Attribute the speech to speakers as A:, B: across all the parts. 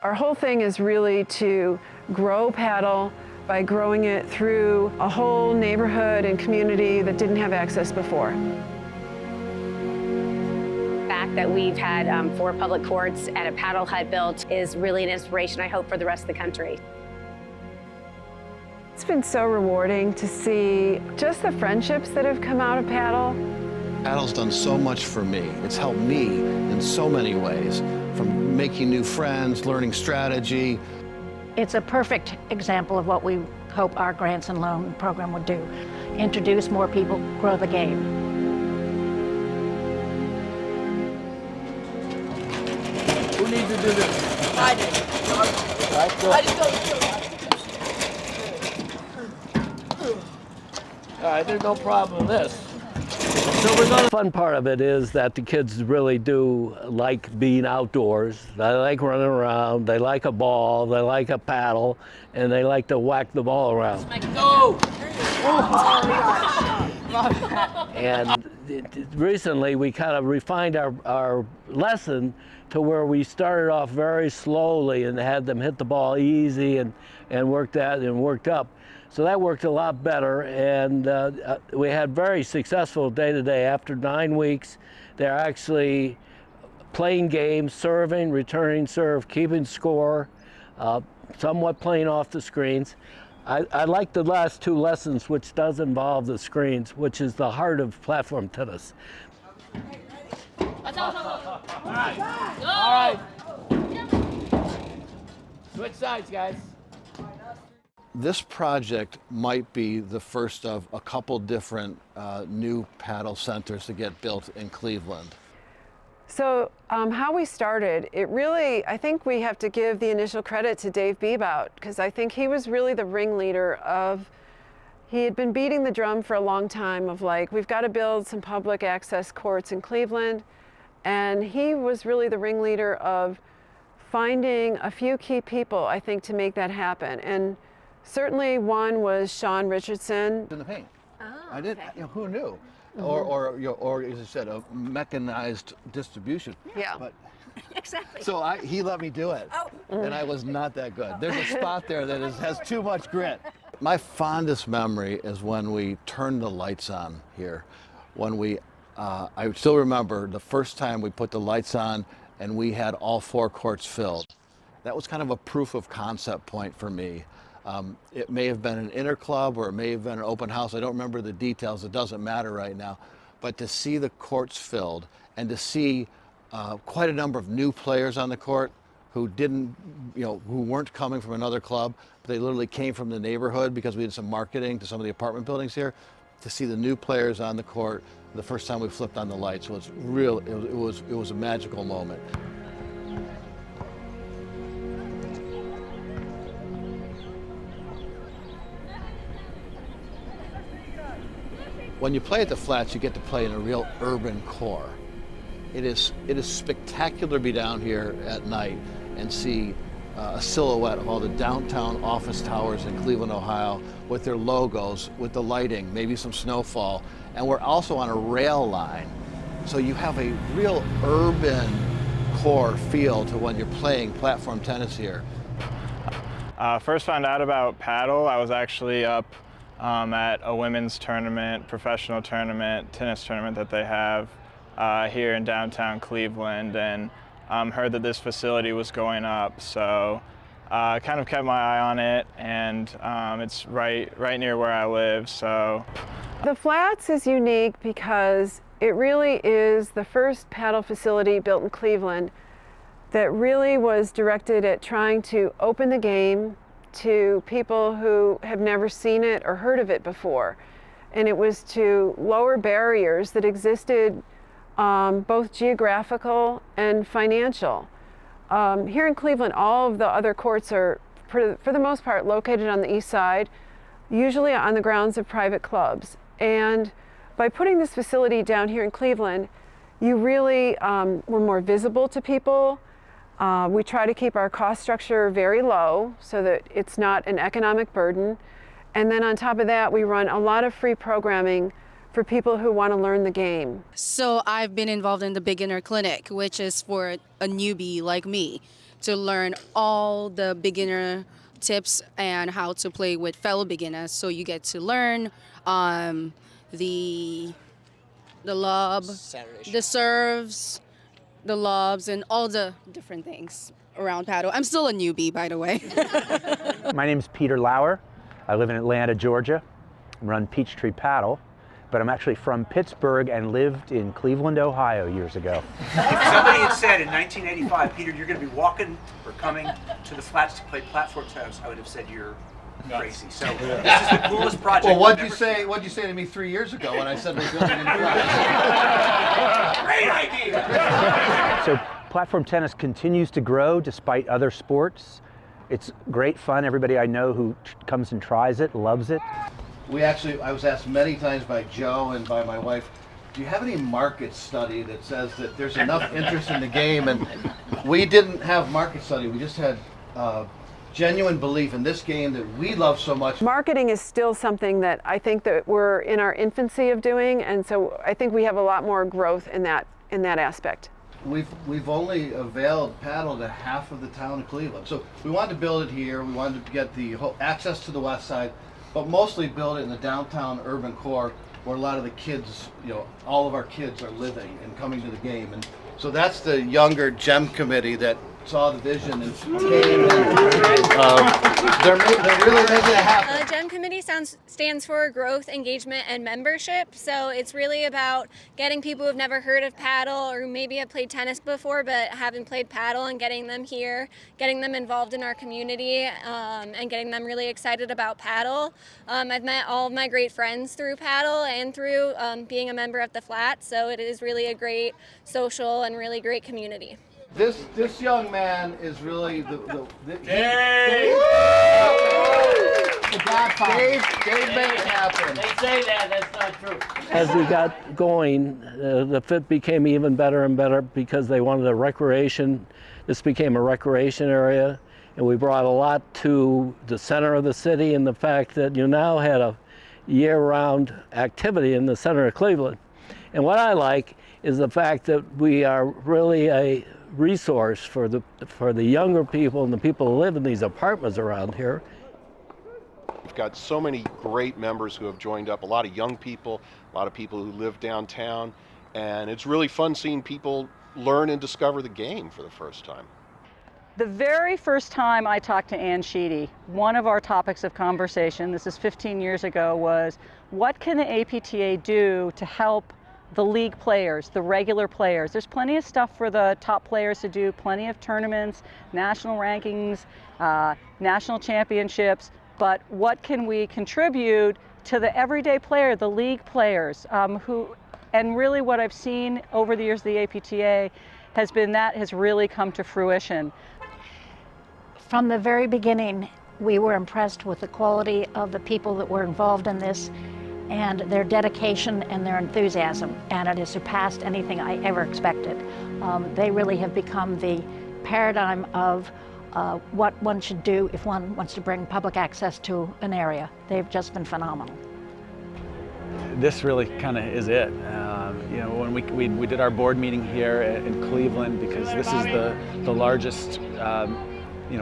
A: Our whole thing is really to grow paddle by growing it through a whole neighborhood and community that didn't have access before.
B: The fact that we've had 4 public courts and a paddle hut built is really an inspiration, I hope, for the rest of the country.
A: It's been so rewarding to see just the friendships that have come out of paddle.
C: Paddle's done so much for me. It's helped me in so many ways, from making new friends, learning strategy.
D: It's a perfect example of what we hope our grants and loan program would do. Introduce more people, grow the game.
E: Who needs to do this?
F: I did.
E: Right, go.
F: I just go.
E: All right, there's no problem with this. The fun part of it is that the kids really do like being outdoors. They like running around, they like a ball, they like a paddle, and they like to whack the ball around.
F: Go!
E: And recently we kind of refined our lesson to where we started off very slowly and had them hit the ball easy and worked that and worked up. So that worked a lot better, and we had very successful day-to-day. After 9 weeks, they're actually playing games, serving, returning serve, keeping score, somewhat playing off the screens. I like the last 2 lessons, which does involve the screens, which is the heart of platform tennis.
F: All
E: All right. Switch sides, guys.
C: This project might be the first of a couple different new paddle centers to get built in Cleveland.
A: So how we started, I think we have to give the initial credit to Dave Bebout, because I think he was really the ringleader of, he had been beating the drum for a long time of like, we've got to build some public access courts in Cleveland. And he was really the ringleader of finding a few key people, I think, to make that happen. And certainly one was Sean Richardson.
C: In the paint.
B: Oh,
C: I didn't,
B: okay.
C: who knew?
A: Mm-hmm.
C: Or as I said, a mechanized distribution.
A: Yeah.
C: But,
B: Exactly.
C: so he let me do it, and I was not that good. There's a spot there that has too much grit. My fondest memory is when we turned the lights on here. When I still remember the first time we put the lights on and we had all 4 courts filled. That was kind of a proof of concept point for me. It may have been an inter club or it may have been an open house. I don't remember the details. It doesn't matter right now. But to see the courts filled and to see quite a number of new players on the court who who weren't coming from another club, but they literally came from the neighborhood because we did some marketing to some of the apartment buildings here. To see the new players on the court the first time we flipped on the lights was real. It was a magical moment. When you play at the Flats, you get to play in a real urban core. It is spectacular to be down here at night and see a silhouette of all the downtown office towers in Cleveland, Ohio, with their logos, with the lighting, maybe some snowfall. And we're also on a rail line. So you have a real urban core feel to when you're playing platform tennis here.
G: First found out about paddle, I was actually up at a women's tournament, professional tournament, tennis tournament that they have here in downtown Cleveland, and heard that this facility was going up, so kind of kept my eye on it, and it's right near where I live, so.
A: The Flats is unique because it really is the first paddle facility built in Cleveland that really was directed at trying to open the game to people who have never seen it or heard of it before. And it was to lower barriers that existed both geographical and financial. Here in Cleveland, all of the other courts are, for the most part, located on the east side, usually on the grounds of private clubs. And by putting this facility down here in Cleveland, you really were more visible to people. We try to keep our cost structure very low so that it's not an economic burden. And then on top of that, we run a lot of free programming for people who want to learn the game.
H: So I've been involved in the beginner clinic, which is for a newbie like me.
F: to learn all the beginner tips and how to play with fellow beginners. So you get to learn the lob, the serves, the lobs, and all the different things around paddle. I'm still a newbie, by the way.
H: My name is Peter Lauer. I live in Atlanta, Georgia. I run Peachtree Paddle, but I'm actually from Pittsburgh and lived in Cleveland, Ohio years ago.
I: If somebody had said in 1985, Peter, you're going to be walking or coming to the flats to play platform tennis, I would have said you're crazy. So this is the coolest project.
C: Well, what'd you say to me 3 years ago when I said we're building in France?
I: Great idea!
H: So platform tennis continues to grow despite other sports. It's great fun. Everybody I know who comes and tries it loves it.
C: I was asked many times by Joe and by my wife, do you have any market study that says that there's enough interest in the game? And we didn't have market study. We just had genuine belief in this game that we love so much.
A: Marketing is still something that I think that we're in our infancy of doing, and so I think we have a lot more growth in that aspect.
C: We've only availed paddle to half of the town of Cleveland. So we wanted to build it here. We wanted to get the whole access to the west side, but mostly build it in the downtown urban core where a lot of the kids, all of our kids are living and coming to the game. And so that's the younger GEM committee that saw the vision and came and they're really making it happen.
J: GEM committee stands for growth, engagement, and membership. So it's really about getting people who've never heard of paddle or who maybe have played tennis before but haven't played paddle and getting them here, getting them involved in our community, and getting them really excited about paddle. I've met all of my great friends through paddle and through being a member of the Flat, so it is really a great social and really great community.
C: This young man is really the
E: Dave!
C: Dave made it happen.
E: They say that, that's not true. As we got going, the fit became even better and better because they wanted a recreation. This became a recreation area, and we brought a lot to the center of the city, and the fact that you now had a year-round activity in the center of Cleveland. And what I like is the fact that we are really a resource for the younger people and the people who live in these apartments around here.
K: We've got so many great members who have joined up, a lot of young people, a lot of people who live downtown, and it's really fun seeing people learn and discover the game for the first time.
L: The very first time I talked to Ann Sheedy, one of our topics of conversation, this is 15 years ago, was what can the APTA do to help the league players, the regular players? There's plenty of stuff for the top players to do, plenty of tournaments, national rankings, national championships, but what can we contribute to the everyday player, the league players, and really what I've seen over the years of the APTA has been that has really come to fruition.
D: From the very beginning, we were impressed with the quality of the people that were involved in this and their dedication and their enthusiasm, and it has surpassed anything I ever expected. They really have become the paradigm of what one should do if one wants to bring public access to an area. They've just been phenomenal.
M: This really kind of is it. When we did our board meeting here in Cleveland, because this is the largest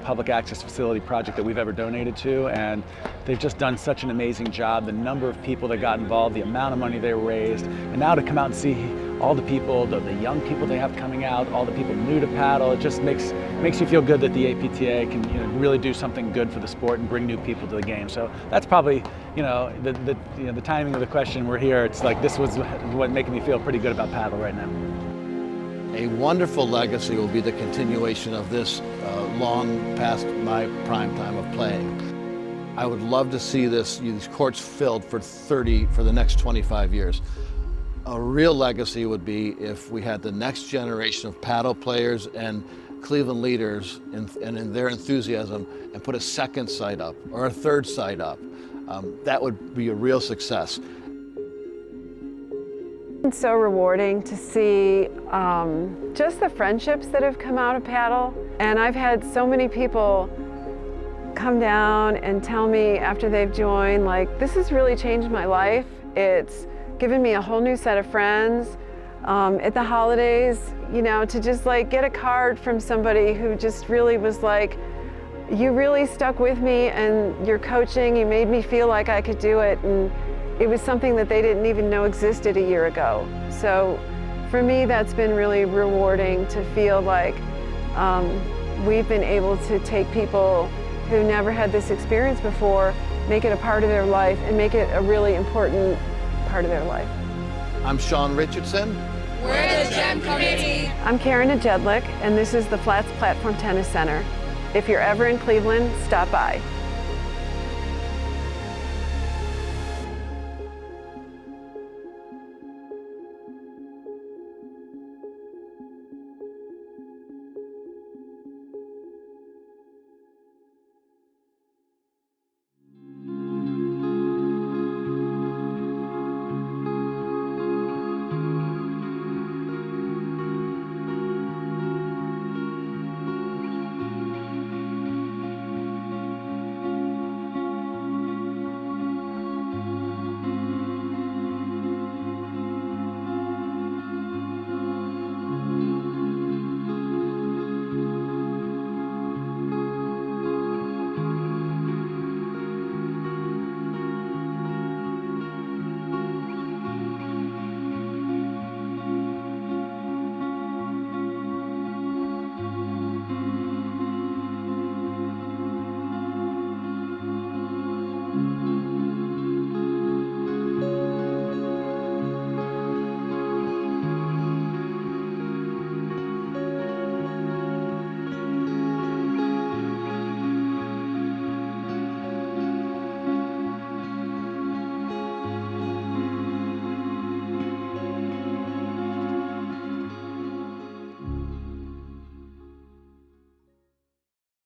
M: public access facility project that we've ever donated to, and they've just done such an amazing job. The number of people that got involved, the amount of money they raised, and now to come out and see all the people, the young people they have coming out, all the people new to paddle, it just makes you feel good that the APTA can really do something good for the sport and bring new people to the game. So that's probably the timing of the question. We're here. It's like this was what making me feel pretty good about paddle right now.
C: A wonderful legacy will be the continuation of this long past my prime time of playing. I would love to see these courts filled for the next 25 years. A real legacy would be if we had the next generation of paddle players and Cleveland leaders in their enthusiasm and put a second site up or a third site up. That would be a real success.
A: It's so rewarding to see just the friendships that have come out of paddle. And I've had so many people come down and tell me after they've joined, like, this has really changed my life. It's given me a whole new set of friends. at the holidays, you know, to just like get a card from somebody who just really was like, you really stuck with me and your coaching, you made me feel like I could do it. And it was something that they didn't even know existed a year ago. So for me, that's been really rewarding to feel like we've been able to take people who never had this experience before, make it a part of their life, and make it a really important part of their life.
C: I'm Sean Richardson.
J: We're the GEM Committee.
A: I'm Karen Jedlick, and this is the Flats Platform Tennis Center. If you're ever in Cleveland, stop by.